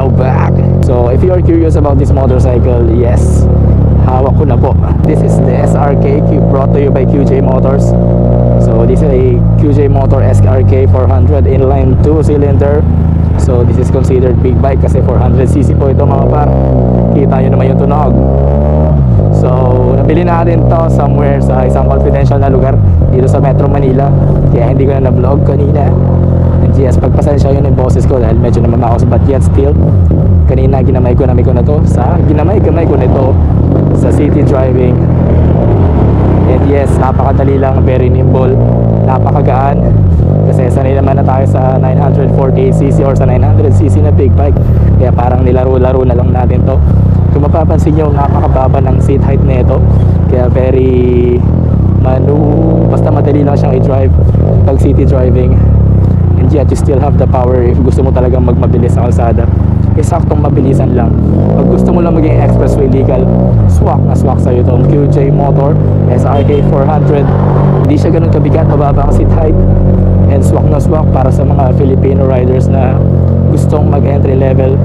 now back. So if you are curious about this motorcycle, yes, hawak ko na po. This is the SRK brought to you by QJ Motors. So this is a QJ Motor SRK 400 inline 2-cylinder. So this is considered big bike kasi 400cc po ito mga par. Kita nyo naman yung tunog. So nabili natin to somewhere sa isang confidential na lugar dito sa Metro Manila, kaya hindi ko na na-vlog kanina. And yes, pagpasensya yun yung boses ko dahil medyo namamaos, but yet still kanina ginamay ko na to sa ginamay-gamay ko nito sa city driving. And yes, napakadali lang, very nimble, napakagaan kasi sanay naman na tayo sa 948cc or sa 900cc na big bike, kaya parang nilaro-laro na lang natin to. Kung mapapansin nyo, napakababa ng seat height nito, kaya very basta madali lang siyang i-drive pag city driving. And yet you still have the power if gusto mo talagang magmabilis sa kalsada. Saktong mabilisan lang. Pag gusto mo lang maging expressway legal, swak na swak sa'yo itong QJ Motor SRK 400. Hindi siya ganun kabigat, mababa ang seat height, and swak na swak para sa mga Filipino riders na gustong mag-entry level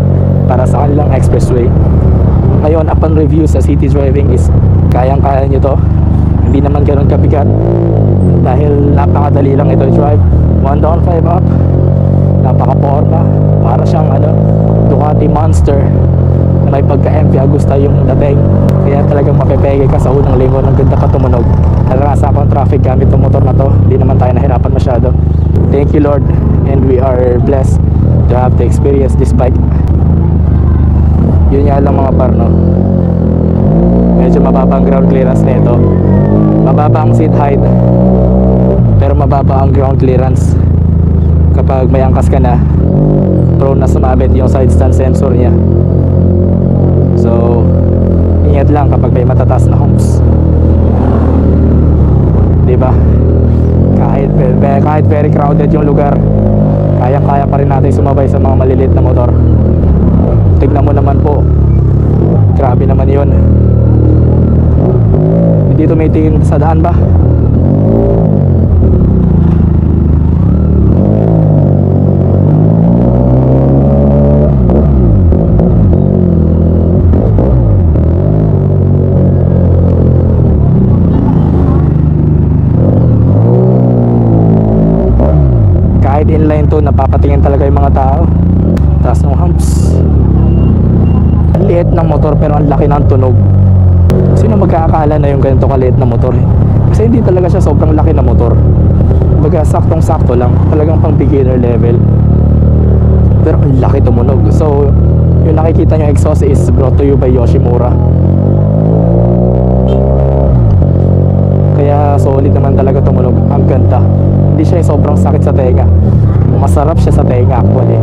para sa kanilang expressway. Ngayon, upon review sa city driving is kayang-kaya nyo to. Hindi naman ganun kabigat dahil napakadali lang ito i-drive. 1 down 5 up, napaka-forma, para siyang Ducati Monster na may pagka-MV Agusta yung dating, kaya talagang mapepege ka sa unang lingon. Ang ganda pa tumunog. Narasa akong traffic gamit itong motor na to, hindi naman tayo nahirapan masyado. Thank you Lord, and we are blessed to have to experience this bike. Yun nga lang mga parno, medyo mababa ang ground clearance nito, mababa ang seat height, pero mababa ang ground clearance. Kapag may angkas ka na, prone na sumabit yung side stand sensor niya. So ingat lang kapag may matataas na humps, diba? Kahit very crowded yung lugar, kaya pa rin natin sumabay sa mga maliliit na motor. Tignan mo naman po, grabe naman yun. Hindi tumitingin sa daan ba? Kahit inline to, napapatingin talaga yung mga tao. Taas ng humps. Ang liit ng motor pero ang laki ng tunog. Sino magkakakala na yung ganito kaliit na motor Kasi hindi talaga siya sobrang laki na motor. Kumbaga saktong-sakto lang, talagang pang beginner level. Pero ang laki tumunog. So yung nakikita nyo exhaust is brought to you by Yoshimura. Kaya solid naman talaga tumunog. Ang ganda. Hindi siya sobrang sakit sa tenga. Masarap siya sa tenga actually.